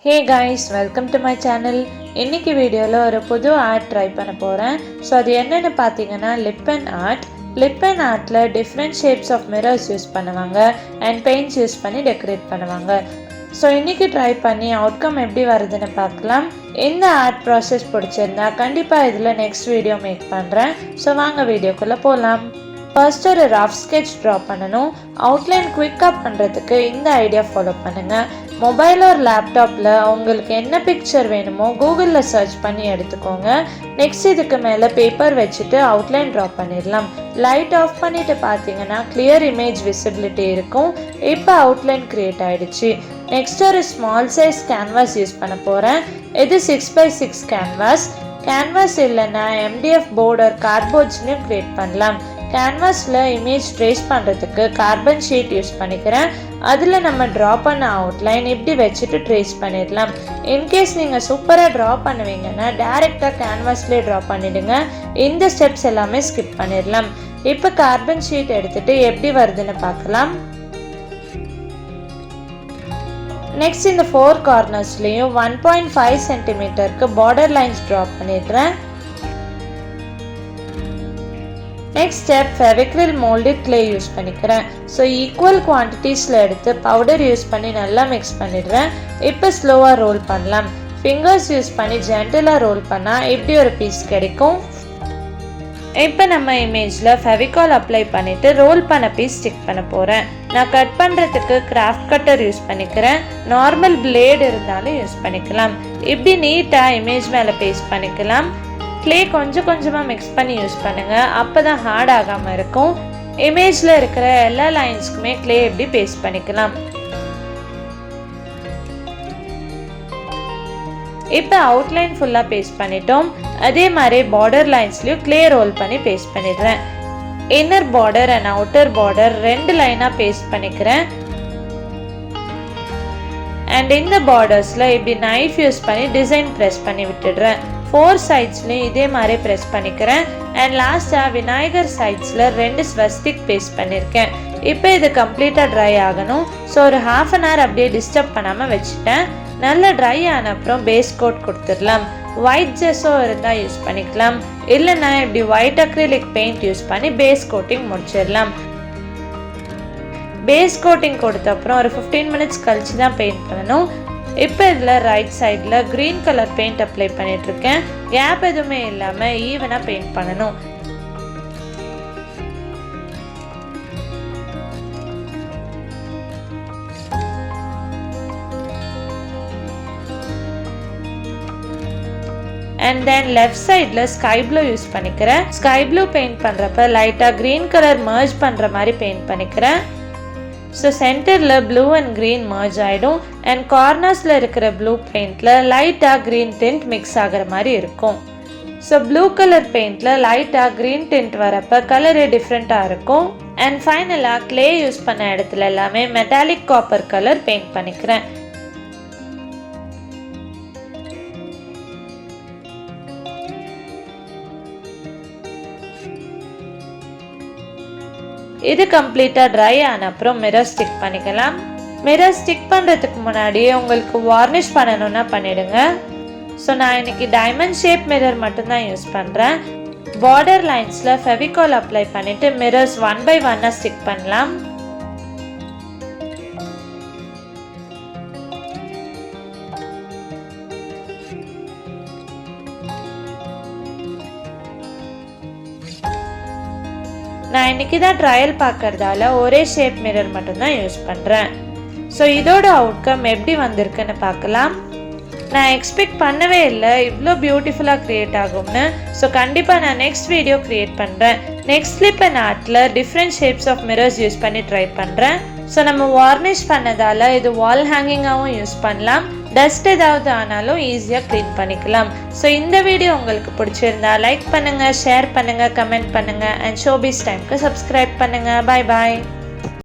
Hey guys, welcome to my channel. இன்னைக்கு வீடியோல ஒரு புது ஆர்ட் ட்ரை பண்ண போறேன். சோ அது என்னன்னு பாத்தீங்கன்னா Lippan Art. Lippan Artல different shapes of mirrors use பண்ணுவாங்க and paints யூஸ் பண்ணி டெக்கரேட் பண்ணுவாங்க. சோ இன்னைக்கு ட்ரை பண்ணி அவுட்கம் எப்படி வருதுன்னு பார்க்கலாம். இந்த ஆர்ட் ப்ராசஸ் பிடிச்சிருந்தா கண்டிப்பா இதுல நெக்ஸ்ட் வீடியோ மேக் பண்றேன். சோ வாங்க வீடியோக்குள்ள போலாம். ஃபர்ஸ்ட் ஒரு ரஃப் ஸ்கெட்ச் ட்ரா பண்ணணும். அவுட்லைன் குவிக்காக பண்ணுறதுக்கு இந்த ஐடியா ஃபாலோ பண்ணுங்கள். மொபைல் ஒரு லேப்டாப்பில் உங்களுக்கு என்ன பிக்சர் வேணுமோ கூகுளில் சர்ச் பண்ணி எடுத்துக்கோங்க. நெக்ஸ்ட் இதுக்கு மேலே பேப்பர் வச்சுட்டு அவுட்லைன் ட்ரா பண்ணிடலாம். லைட் ஆஃப் பண்ணிட்டு பார்த்தீங்கன்னா கிளியர் இமேஜ் விசிபிலிட்டி இருக்கும். இப்போ அவுட்லைன் க்ரியேட் ஆகிடுச்சு. நெக்ஸ்ட் ஒரு ஸ்மால் சைஸ் கேன்வாஸ் யூஸ் பண்ண போகிறேன். இது 6x6 கேன்வாஸ். கேன்வாஸ் இல்லைன்னா MDF போர்டு ஒரு கார்ட்போர்ட்ஸ்லையும் க்ரியேட் பண்ணலாம். கேன்வாஸில் இமேஜ் ட்ரேஸ் பண்ணுறதுக்கு கார்பன் ஷீட் யூஸ் பண்ணிக்கிறேன். அதில் நம்ம ட்ரா பண்ண அவுட்லைன் இப்படி வச்சுட்டு ட்ரேஸ் பண்ணிடலாம். இன்கேஸ் நீங்கள் சூப்பராக ட்ரா பண்ணுவீங்கன்னா டேரெக்டாக கேன்வாஸ்லேயே ட்ரா பண்ணிவிடுங்க. இந்த ஸ்டெப்ஸ் எல்லாமே ஸ்கிப் பண்ணிடலாம். இப்போ கார்பன் ஷீட் எடுத்துகிட்டு எப்படி வருதுன்னு பார்க்கலாம். நெக்ஸ்ட் இந்த 4 கார்னர்ஸ்லேயும் 1.5 சென்டிமீட்டருக்கு பார்டர் லைன்ஸ் ட்ரா பண்ணிடுறேன். Next step Fevicryl moulded clay use பண்ணிக்கிறேன். ஸோ ஈக்குவல் குவான்டிட்டிஸில் எடுத்து பவுடர் யூஸ் பண்ணி நல்லா மிக்ஸ் பண்ணிடுறேன். இப்போ ஸ்லோவாக ரோல் பண்ணலாம். ஃபிங்கர்ஸ் யூஸ் பண்ணி ஜென்டலாக ரோல் பண்ணால் இப்படி ஒரு பீஸ் கிடைக்கும். இப்போ நம்ம இமேஜில் ஃபெவிகால் அப்ளை பண்ணிவிட்டு ரோல் பண்ண பீஸ் ஸ்டிக் பண்ண போகிறேன். நான் கட் பண்ணுறதுக்கு கிராஃப்ட் கட்டர் யூஸ் பண்ணிக்கிறேன். நார்மல் பிளேடு இருந்தாலும் யூஸ் பண்ணிக்கலாம். இப்படி நீட்டாக இமேஜ் மேலே பேஸ்ட் பண்ணிக்கலாம். கிளே கொஞ்சம் கொஞ்சமாக மிக்ஸ் பண்ணி யூஸ் பண்ணுங்கள். அப்போ தான் ஹார்ட் ஆகாமல் இருக்கும். இமேஜில் இருக்கிற எல்லா லைன்ஸ்க்குமே கிளே எப்படி பேஸ்ட் பண்ணிக்கலாம். இப்போ அவுட்லைன் ஃபுல்லாக பேஸ்ட் பண்ணிட்டோம். அதே மாதிரி பார்டர் லைன்ஸ்லையும் கிளே ரோல் பண்ணி பேஸ்ட் பண்ணிடுறேன். Inner border and outer border 2 லைனாக பேஸ்ட் பண்ணிக்கிறேன். அண்ட் இந்த பார்டர்ஸில் இப்படி நைஃப் யூஸ் பண்ணி டிசைன் ப்ரெஸ் பண்ணி விட்டுடுறேன். 4 சைட்ஸ்லையும் இதே மாதிரி ப்ரெஸ் பண்ணிக்கிறேன். அண்ட் லாஸ்ட்டாக விநாயகர் சைட்ஸில் 2 ஸ்வஸ்திக் பேஸ்ட் பண்ணியிருக்கேன். இப்போ இது கம்ப்ளீட்டாக ட்ரை ஆகணும். ஸோ ஒரு ½ அன் ஹவர் அப்படியே டிஸ்டர்ப் பண்ணாமல் வச்சுட்டேன். நல்லா ட்ரை ஆன அப்புறம் பேஸ் கோட் கொடுத்துடலாம். ஒயிட் ஜெஸ்ஸோ இருந்தால் யூஸ் பண்ணிக்கலாம். இல்லைன்னா இப்படி ஒயிட் அக்ரிலிக் பெயிண்ட் யூஸ் பண்ணி பேஸ் கோட்டிங் முடிச்சிடலாம். பேஸ் கோட்டிங் கொடுத்த அப்புறம் ஒரு 15 மினிட்ஸ் கழிச்சு தான் பெயிண்ட் பண்ணணும். இப்போ இதில் ரைட் சைடில் க்ரீன் கலர் பெயிண்ட் அப்ளை பண்ணிகிட்ருக்கேன். கேப் எதுவுமே இல்லாமல் ஈவனாக பெயிண்ட் பண்ணணும். அண்ட் தென் லெஃப்ட் சைடில் ஸ்கை ப்ளூ யூஸ் பண்ணிக்கிறேன். ஸ்கை ப்ளூ பெயிண்ட் பண்ணுறப்ப லைட்டாக க்ரீன் கலர் மர்ஜ் பண்ணுற மாதிரி பெயிண்ட் பண்ணிக்கிறேன். ஸோ சென்டரில் ப்ளூ அண்ட் க்ரீன் மர்ஜ் ஆகிடும். அண்ட் கார்னர்ஸில் இருக்கிற ப்ளூ பெயிண்டில் லைட்டாக க்ரீன் டிண்ட் மிக்ஸ் ஆகிற மாதிரி இருக்கும். ஸோ ப்ளூ கலர் பெயிண்டில் லைட்டாக க்ரீன் டிண்ட் வரப்போ கலரே டிஃப்ரெண்ட்டாக இருக்கும். அண்ட் ஃபைனலாக கிளே யூஸ் பண்ண இடத்துல எல்லாமே மெட்டாலிக் காப்பர் கலர் பெயிண்ட் பண்ணிக்கிறேன். இது கம்ப்ளீட்டாக ட்ரை ஆன அப்புறம் மிரர் ஸ்டிக் பண்ணிக்கலாம். மிரர் ஸ்டிக் பண்ணுறதுக்கு முன்னாடியே உங்களுக்கு வார்னிஷ் பண்ணணும்னா பண்ணிடுங்க. ஸோ நான் இன்னைக்கு டைமண்ட் ஷேப் மிரர் மட்டும்தான் யூஸ் பண்ணுறேன். பார்டர் லைன்ஸில் ஃபெவிகால் அப்ளை பண்ணிவிட்டு மிரர்ஸ் 1 by 1 ஸ்டிக் பண்ணலாம். நான் இன்னைக்கு தான் ட்ரையல் பார்க்கறதால ஒரே ஷேப் மிரர் மட்டும்தான் யூஸ் பண்ணுறேன். ஸோ இதோட அவுட்கம் எப்படி வந்திருக்குன்னு பார்க்கலாம். நான் எக்ஸ்பெக்ட் பண்ணவே இல்லை இவ்வளோ பியூட்டிஃபுல்லாக க்ரியேட் ஆகும்னு. ஸோ கண்டிப்பாக நான் நெக்ஸ்ட் வீடியோ க்ரியேட் பண்ணுறேன். நெக்ஸ்ட் லிப்பன் ஆர்ட்டில் different shapes of mirrors use பண்ணி ட்ரை பண்ணுறேன். ஸோ நம்ம வார்னிஷ் பண்ணதால் இது வால் ஹேங்கிங்காகவும் யூஸ் பண்ணலாம். டஸ்ட் ஏதாவது ஆனாலும் ஈஸியாக க்ளீன் பண்ணிக்கலாம். ஸோ இந்த வீடியோ உங்களுக்கு பிடிச்சிருந்தா லைக் பண்ணுங்கள், ஷேர் பண்ணுங்கள், கமெண்ட் பண்ணுங்கள். அண்ட் ஷோபீஸ் டைம்க்கு சப்ஸ்கிரைப் பண்ணுங்கள். பாய் பாய்.